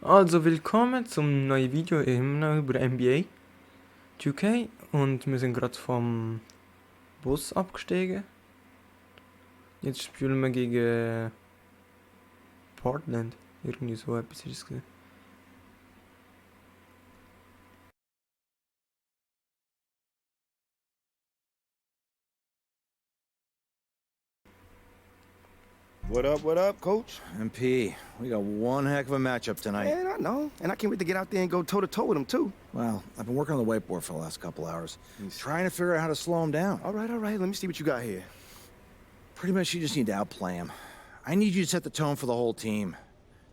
Also willkommen zum neuen Video immer über NBA 2K und wir sind gerade vom Bus abgestiegen. Jetzt spielen wir gegen Portland. Irgendwie so etwas ist es gewesen. What up, Coach? MP, we got one heck of a matchup tonight. Man, I know. And I can't wait to get out there and go toe-to-toe with him, too. Well, I've been working on the whiteboard for the last couple hours, trying to figure out how to slow him down. All right. Let me see what you got here. Pretty much you just need to outplay him. I need you to set the tone for the whole team.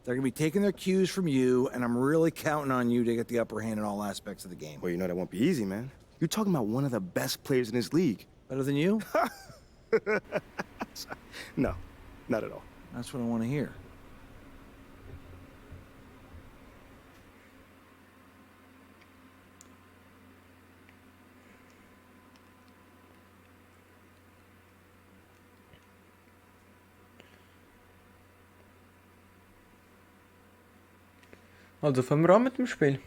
They're going to be taking their cues from you, and I'm really counting on you to get the upper hand in all aspects of the game. Well, you know that won't be easy, man. You're talking about one of the best players in this league. Better than you? No, not at all. That's what I want to hear. Also fangen wir an mit dem Spiel.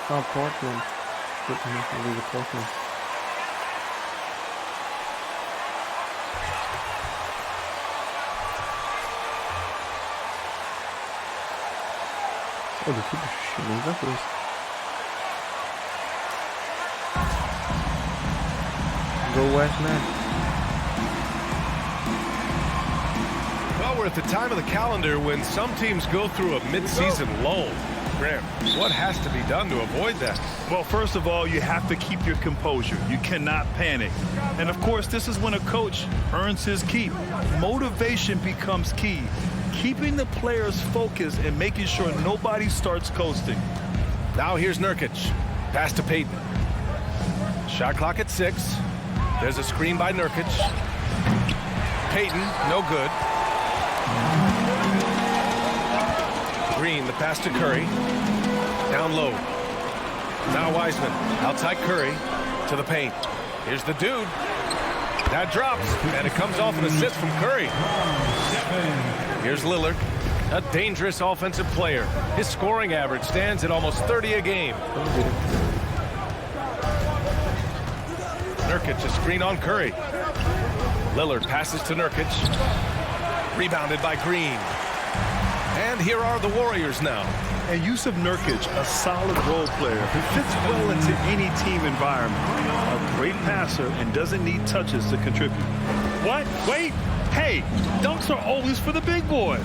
Ah, Portland. Gut, wir müssen gegen Portland. Oh, der Typ ist schon mega groß. Go West, man. Well, we're at the time of the calendar when some teams go through a mid-season lull. Graham, what has to be done to avoid that? Well, first of all, you have to keep your composure. You cannot panic. And of course, this is when a coach earns his keep. Motivation becomes key. Keeping the players focused and making sure nobody starts coasting. Now here's Nurkic. Pass to Payton. Shot clock at 6. There's a screen by Nurkic. Payton, no good. Green, the pass to Curry. Down low. Now Wiseman, outside Curry, to the paint. Here's the dude. That drops, and it comes off an assist from Curry. Here's Lillard, a dangerous offensive player. His scoring average stands at almost 30 a game. Nurkic, a screen on Curry. Lillard passes to Nurkic. Rebounded by Green. And here are the Warriors now. And Yusuf Nurkic, a solid role player who fits well into any team environment. A great passer and doesn't need touches to contribute. What? Wait! Hey, dunks are always for the big boys.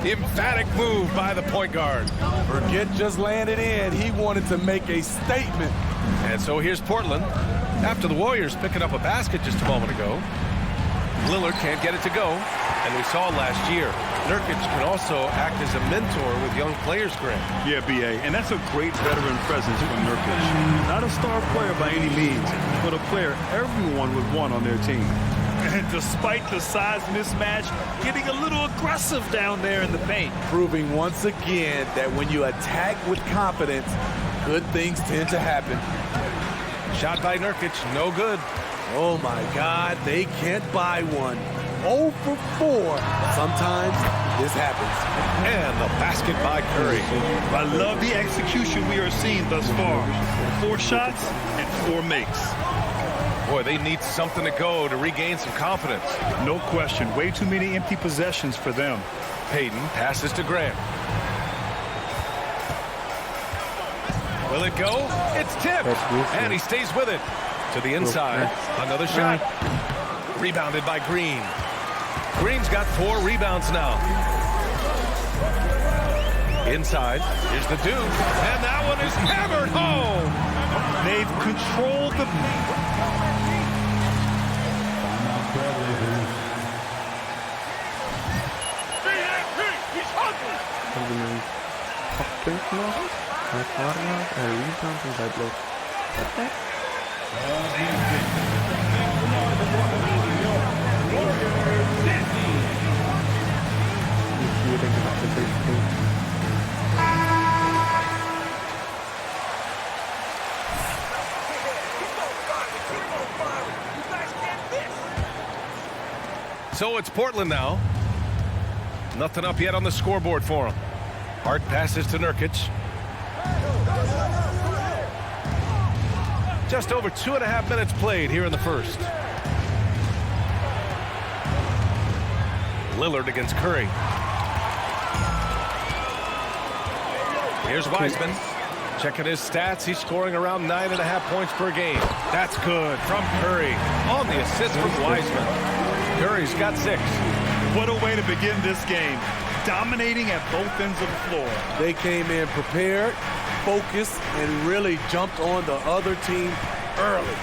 Emphatic move by the point guard. Forget just laying it in. He wanted to make a statement. And so here's Portland. After the Warriors picking up a basket just a moment ago. Lillard can't get it to go. And we saw last year, Nurkic can also act as a mentor with young players, Graham. Yeah, B.A., and that's a great veteran presence from Nurkic. Not a star player by any means, but a player everyone would want on their team. And despite the size mismatch, getting a little aggressive down there in the paint. Proving once again that when you attack with confidence, good things tend to happen. Shot by Nurkic, no good. Oh my God, they can't buy one. 0 for 4. Sometimes this happens. And the basket by Curry. I love the execution we are seeing thus far. 4 shots and 4 makes. Boy, they need something to go to regain some confidence. No question. Way too many empty possessions for them. Payton passes to Grant. Will it go? It's tipped. And he stays with it. To the inside. Another shot. Rebounded by Green. Green's got 4 rebounds now. Inside. Here's the Duke. And that one is hammered home. They've controlled the... Punt nog. Hij Vargas, hij rebound en zij blok. Perfect. Hier denk ik dat het is. So it's Portland now. Nothing up yet on the scoreboard for him. Hart passes to Nurkic. Just over 2.5 minutes played here in the first. Lillard against Curry. Here's Wiseman. Checking his stats. He's scoring around 9.5 points per game. That's good from Curry on the assist from Wiseman. Curry's got 6. What a way to begin this game. Dominating at both ends of the floor. They came in prepared, focused, and really jumped on the other team early.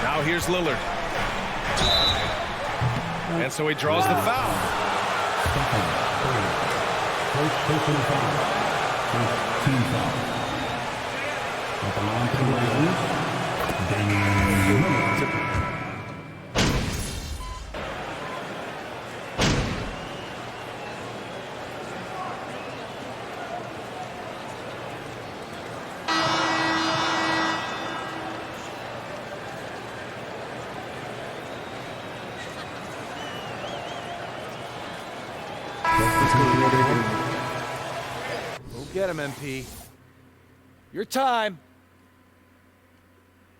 Now here's Lillard. And so he draws the foul. Team foul. At the line for the Blazers, Go get him, MP. Your time.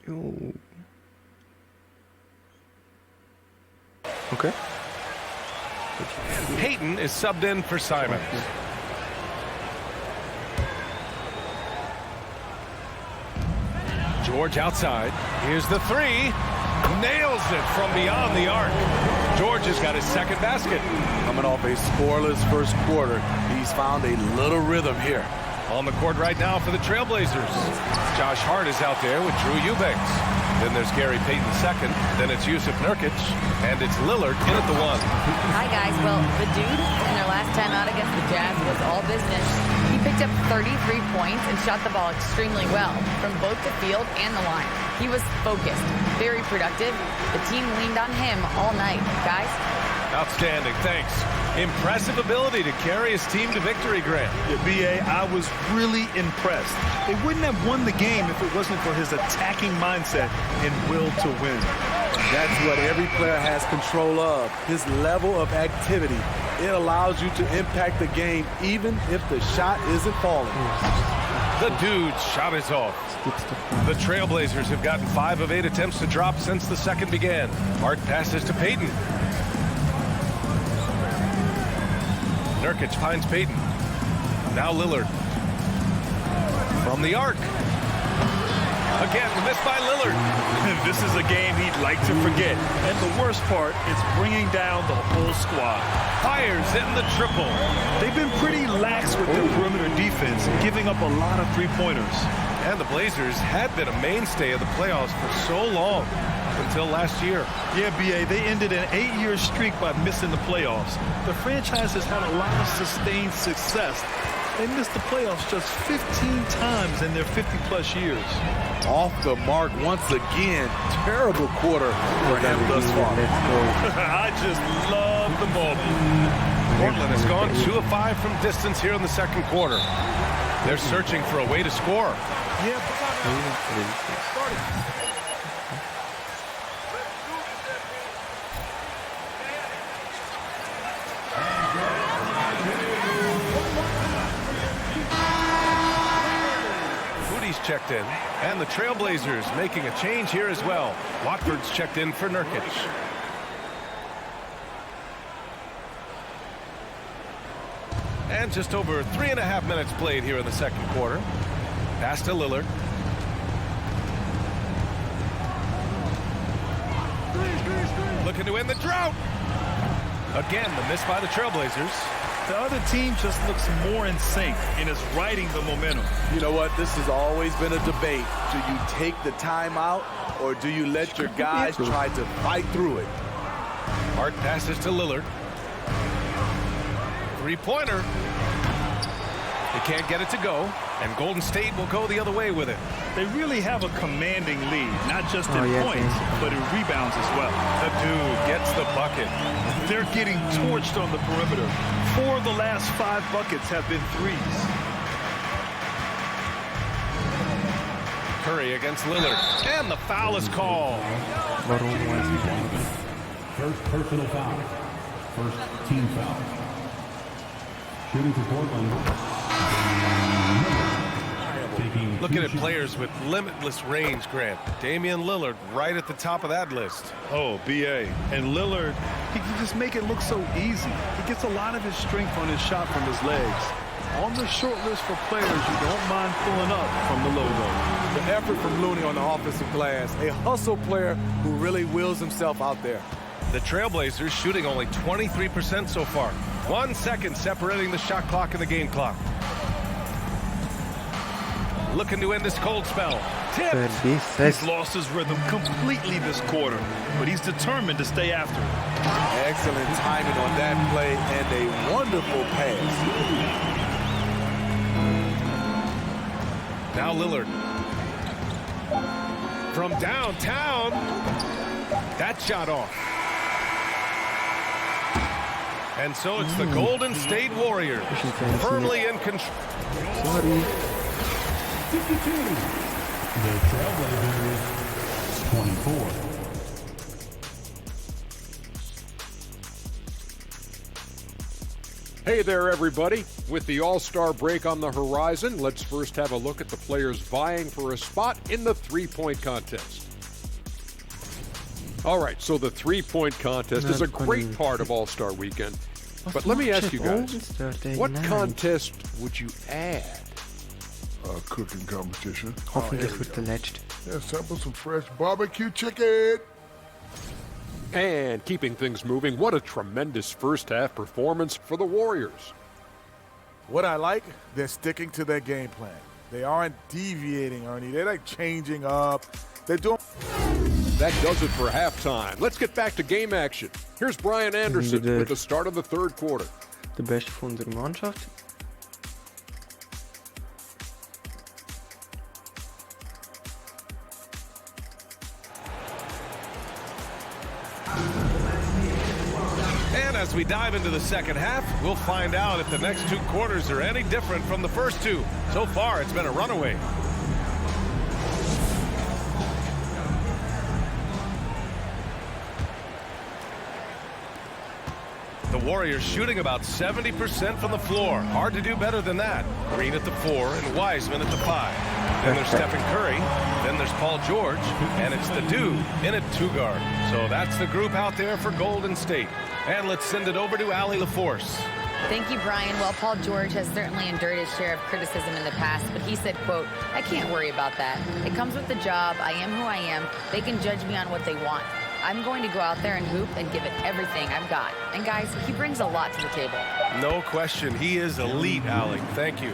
Yo. Okay. And Payton is subbed in for Simons. George outside. Here's the 3. Nails it from beyond the arc. George has got his second basket. Coming off a scoreless first quarter, he's found a little rhythm here. On the court right now for the Trailblazers. Josh Hart is out there with Drew Eubanks. Then there's Gary Payton II. Then it's Yusuf Nurkic. And it's Lillard in at the 1. Hi, guys. Well, the dude in their last time out against the Jazz was all business. He picked up 33 points and shot the ball extremely well from both the field and the line. He was focused, very productive. The team leaned on him all night. Guys? Outstanding, thanks. Impressive ability to carry his team to victory, Grant. Yeah, B.A., I was really impressed. They wouldn't have won the game if it wasn't for his attacking mindset and will to win. That's what every player has control of, his level of activity. It allows you to impact the game even if the shot isn't falling. The dude's shot is off. The Trailblazers have gotten 5 of 8 attempts to drop since the second began. Hart passes to Payton. Nurkic finds Payton. Now Lillard. From the arc. Again, missed by Lillard. This is a game he'd like to forget. And the worst part, it's bringing down the whole squad. Fires in the triple. They've been pretty lax with their perimeter defense, giving up a lot of three-pointers. And the Blazers had been a mainstay of the playoffs for so long, until last year. Yeah, B.A., they ended an 8-year streak by missing the playoffs. The franchise has had a lot of sustained success. They missed the playoffs just 15 times in their 50-plus years. Off the mark once again. Terrible quarter for him thus far. I just love the moment. Portland has gone 2 of 5 from distance here in the second quarter. They're searching for a way to score. Moody's checked in, and the Trailblazers making a change here as well. Watford's checked in for Nurkic. And just over 3.5 minutes played here in the second quarter. Pass to Lillard. Looking to end the drought. Again, the miss by the Trailblazers. The other team just looks more in sync and is riding the momentum. You know what? This has always been a debate. Do you take the timeout or do you let your guys try to fight through it? Hart passes to Lillard. Three-pointer. They can't get it to go, and Golden State will go the other way with it. They really have a commanding lead, not just in points, but in rebounds as well. The dude gets the bucket. They're getting torched on the perimeter. 4 of the last 5 buckets have been threes. Curry against Lillard, and the foul is called. First personal foul. First team foul. Shooting for Portland. Looking at players with limitless range, Grant. Damian Lillard right at the top of that list. Oh, B.A. And Lillard, he can just make it look so easy. He gets a lot of his strength on his shot from his legs. On the short list for players you don't mind pulling up from the logo. The effort from Looney on the offensive glass. A hustle player who really wills himself out there. The Trailblazers shooting only 23% so far. 1 second separating the shot clock and the game clock. Looking to end this cold spell. Tipped. He's lost his rhythm completely this quarter, but he's determined to stay after it. Excellent timing on that play and a wonderful pass. Now Lillard. From downtown. That shot off. And so it's the Golden State Warriors firmly in control. 52. The Trailblazers 24. Hey there, everybody. With the All-Star break on the horizon, let's first have a look at the players vying for a spot in the three-point contest. All right, so the three-point contest is a great part of All-Star Weekend. But let me ask you guys, what contest would you add? Cooking competition. Hoffentlich wird der letzte. Yeah, sample some fresh barbecue chicken. And keeping things moving, what a tremendous first-half performance for the Warriors. What I like, they're sticking to their game plan. They aren't deviating, Ernie. They're like changing up. They're doing... That does it for halftime. Let's get back to game action. Here's Brian Anderson with the start of the third quarter. Der Beste von unserer Mannschaft. And as we dive into the second half, we'll find out if the next 2 quarters are any different from the first 2. So far, it's been a runaway. The Warriors shooting about 70% from the floor. Hard to do better than that. Green at the 4 and Wiseman at the 5. Then there's Stephen Curry. Then there's Paul George. And it's the dude in at 2 guard. So that's the group out there for Golden State. And let's send it over to Allie LaForce. Thank you, Brian. Well, Paul George has certainly endured his share of criticism in the past, but he said, quote, "I can't worry about that. It comes with the job. I am who I am. They can judge me on what they want. I'm going to go out there and hoop and give it everything I've got." And guys, he brings a lot to the table. No question. He is elite, Allie. Thank you.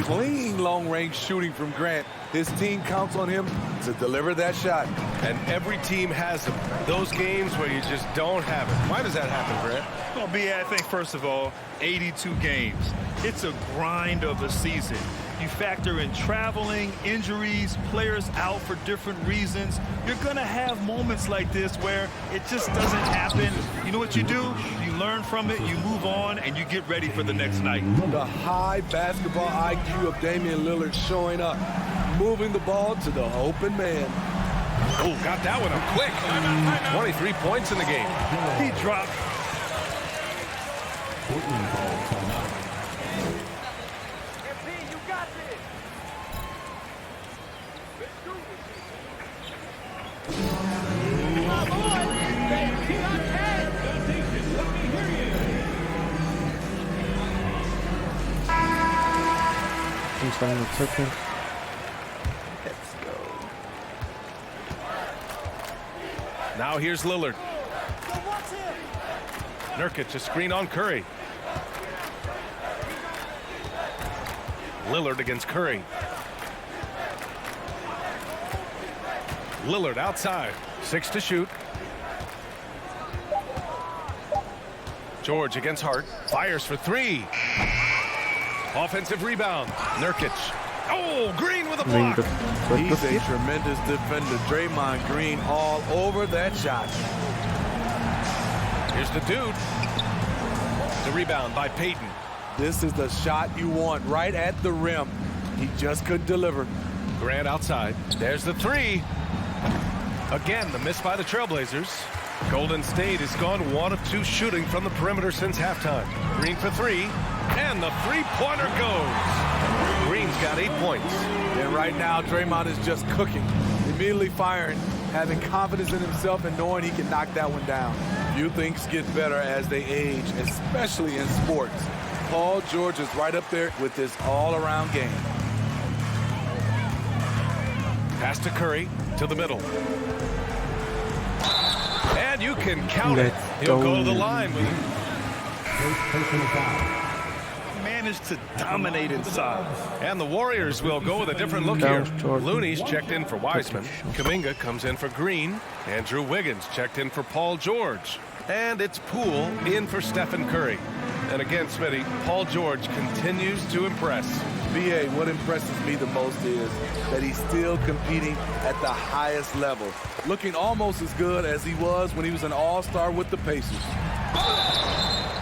Clean long-range shooting from Grant. His team counts on him to deliver that shot. And every team has them. Those games where you just don't have it. Why does that happen, Grant? Well, B.A., I think, first of all, 82 games. It's a grind of a season. You factor in traveling, injuries, players out for different reasons. You're going to have moments like this where it just doesn't happen. You know what you do? You learn from it, you move on, and you get ready for the next night. The high basketball IQ of Damian Lillard showing up. moving the ball to the open man. Oh, got that one up quick. 23 points in the game. He dropped. Portland calls timeout. Let's go. Now here's Lillard. Nurkic, a screen on Curry. Lillard against Curry. Lillard outside. 6 to shoot. George against Hart. Fires for 3. Offensive rebound. Nurkic. Oh, Green with a block. He's a tremendous defender. Draymond Green all over that shot. Here's the dude. The rebound by Payton. This is the shot you want right at the rim. He just couldn't deliver. Grant outside. There's the 3. Again, the miss by the Trailblazers. Golden State has gone 1 of 2 shooting from the perimeter since halftime. Green for 3. And the three-pointer goes. Green's got 8 points. And right now, Draymond is just cooking. Immediately firing, having confidence in himself and knowing he can knock that one down. Few things get better as they age, especially in sports. Paul George is right up there with this all-around game. Pass to Curry, to the middle. And you can count it. He'll go to the line with it. First personal foul. Managed to dominate inside. And the Warriors will go with a different look here. Looney's checked in for Wiseman. Kuminga comes in for Green. Andrew Wiggins checked in for Paul George. And it's Poole in for Stephen Curry. And again, Smitty, Paul George continues to impress. BA, what impresses me the most is that he's still competing at the highest level. Looking almost as good as he was when he was an all-star with the Pacers.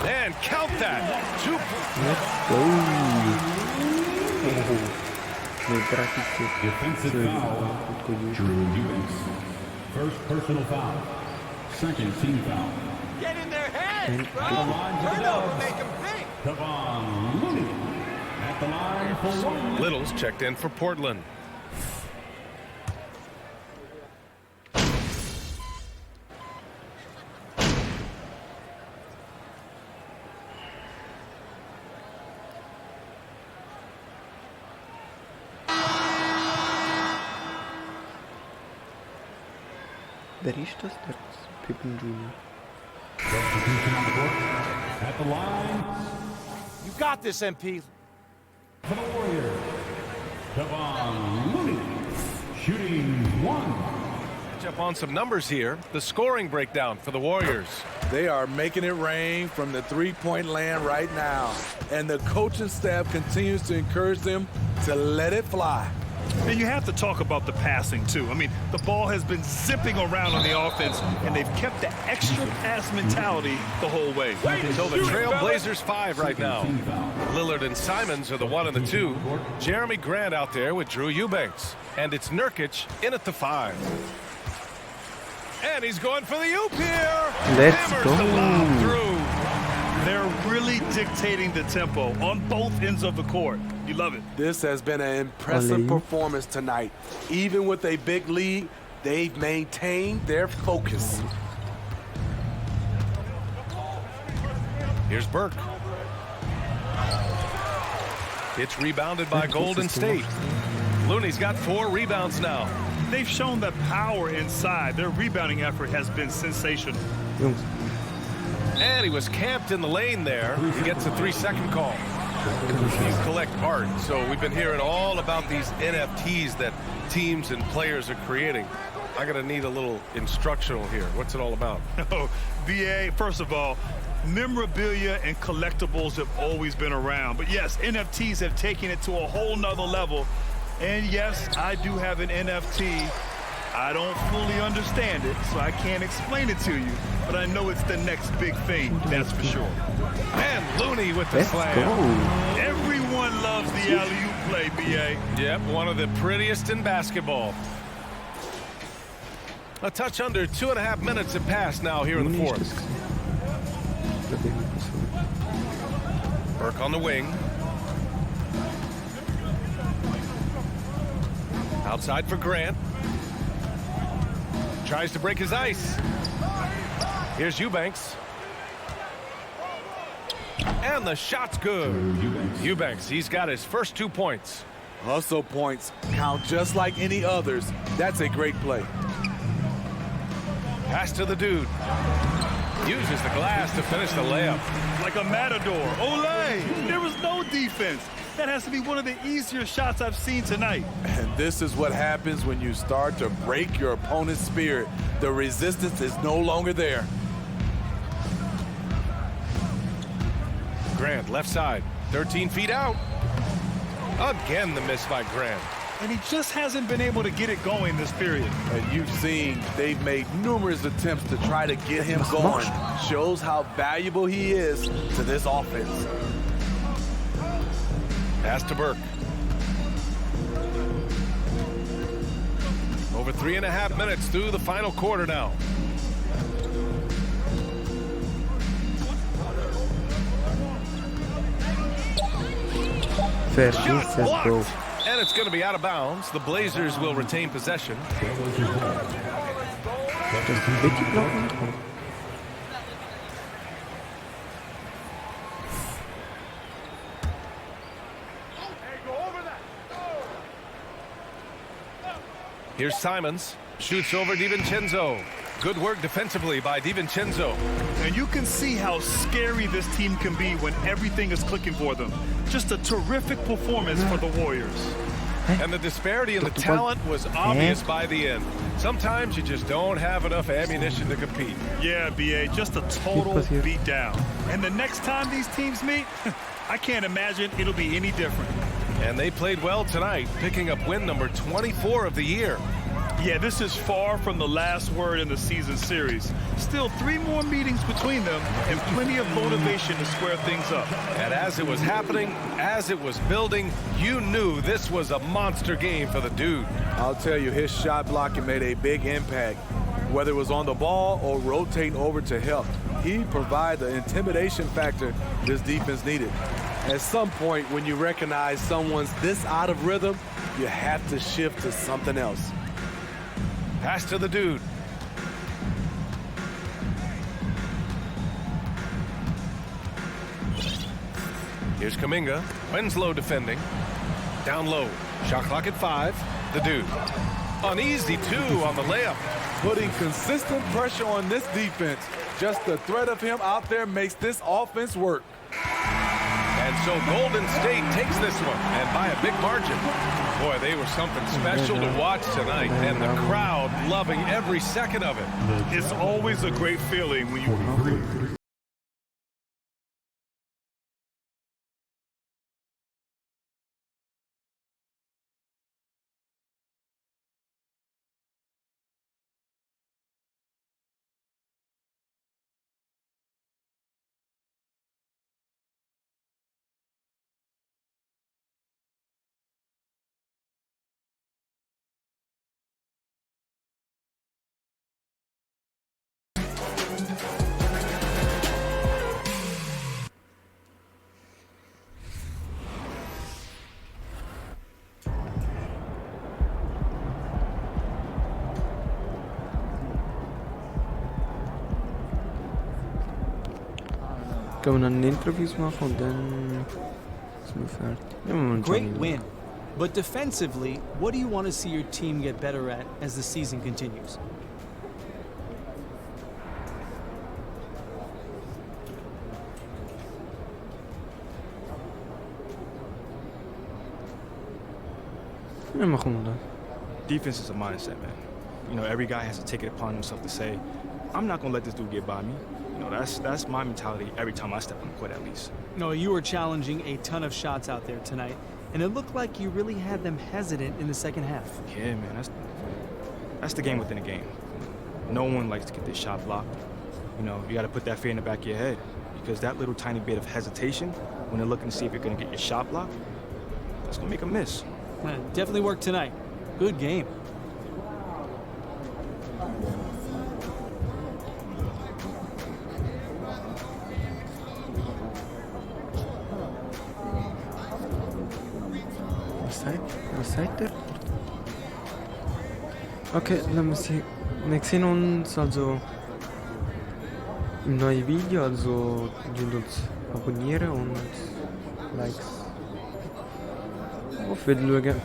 And count that. 2 Defensive foul. Drew Eubanks. First personal foul. Second team foul. Get in their heads, bro. Turn up, make them think. Come on, Looney. At the line for one. Little's checked in for Portland. Wer ist das? Das ist Pippen Jr. Substitution on the court. At the line. You got this, MP. For the Warriors. Kevon Looney. Shooting 1. Catch up on some numbers here. The scoring breakdown for the Warriors. They are making it rain from the three-point land right now. And the coaching staff continues to encourage them to let it fly. And you have to talk about the passing, too. I mean, the ball has been zipping around on the offense, and they've kept the extra pass mentality the whole way. So the Trailblazers 5 right now. Lillard and Simons are the 1 and the 2. Jeremy Grant out there with Drew Eubanks. And it's Nurkic in at the 5. And he's going for the oop here. Let's Hammers go. the lob through. They're really dictating the tempo on both ends of the court. You love it. This has been an impressive performance tonight. Even with a big lead, they've maintained their focus. Here's Burke. It's rebounded by Golden State. Looney's got 4 rebounds now. They've shown the power inside. Their rebounding effort has been sensational. And he was camped in the lane there. He gets a 3-second call. You collect art. So we've been hearing all about these NFTs that teams and players are creating. I'm going to need a little instructional here. What's it all about? Oh, BA, first of all, memorabilia and collectibles have always been around. But yes, NFTs have taken it to a whole nother level. And yes, I do have an NFT. I don't fully understand it, so I can't explain it to you. But I know it's the next big thing, that's for sure. And Looney with the slam. Everyone loves the alley-oop play, B.A. Yep, one of the prettiest in basketball. A touch under 2.5 minutes have passed now here in the fourth. Burke on the wing. Outside for Grant. Tries to break his ice. Here's Eubanks. And the shot's good. Eubanks, he's got his first 2 points. Hustle points count just like any others. That's a great play. Pass to the dude. Uses the glass to finish the layup. Like a matador. Olé! There was no defense. That has to be one of the easier shots I've seen tonight. And this is what happens when you start to break your opponent's spirit. The resistance is no longer there. Grant, left side, 13 feet out. Again, the miss by Grant. And he just hasn't been able to get it going this period. And you've seen they've made numerous attempts to try to get him going. Shows how valuable he is to this offense. Pass to Burke. Over 3.5 minutes through the final quarter now. Shot blocked. And it's going to be out of bounds. The Blazers will retain possession. Here's Simons. Shoots over DiVincenzo. Good work defensively by DiVincenzo. And you can see how scary this team can be when everything is clicking for them. Just a terrific performance for the Warriors. And the disparity in the talent was obvious by the end. Sometimes you just don't have enough ammunition to compete. Yeah, B.A., just a total beat down. And the next time these teams meet, I can't imagine it'll be any different. And they played well tonight, picking up win number 24 of the year. Yeah, this is far from the last word in the season series. Still 3 more meetings between them and plenty of motivation to square things up. And as it was happening, as it was building, you knew this was a monster game for the dude. I'll tell you, his shot blocking made a big impact. Whether it was on the ball or rotating over to help, he provided the intimidation factor this defense needed. At some point, when you recognize someone's this out of rhythm, you have to shift to something else. Pass to the dude. Here's Kuminga. Winslow defending. Down low. Shot clock at 5. The dude. Uneasy 2 on the layup. Putting consistent pressure on this defense. Just the threat of him out there makes this offense work. And so Golden State takes this one, and by a big margin. Boy, they were something special to watch tonight, and the crowd loving every second of it. It's always a great feeling when you... Können wir dann Interviews machen und dann sind wir fertig. Great win. But defensively, what do you want to see your team get better at as the season continues? Ja, machen wir das. Defense is a mindset, man. You know, every guy has to take it upon himself to say, I'm not going to let this dude get by me. You know, that's my mentality every time I step on the court, at least. No, you were challenging a ton of shots out there tonight, and it looked like you really had them hesitant in the second half. Yeah, man, that's the game within a game. No one likes to get their shot blocked. You know, you got to put that fear in the back of your head, because that little tiny bit of hesitation when they're looking to see if you're going to get your shot blocked, that's gonna make him miss. Definitely worked tonight. Good game. Was seid ihr? Okay, wir sehen uns also im neuen Video, also uns abonnieren und Likes. Auf Wiedersehen.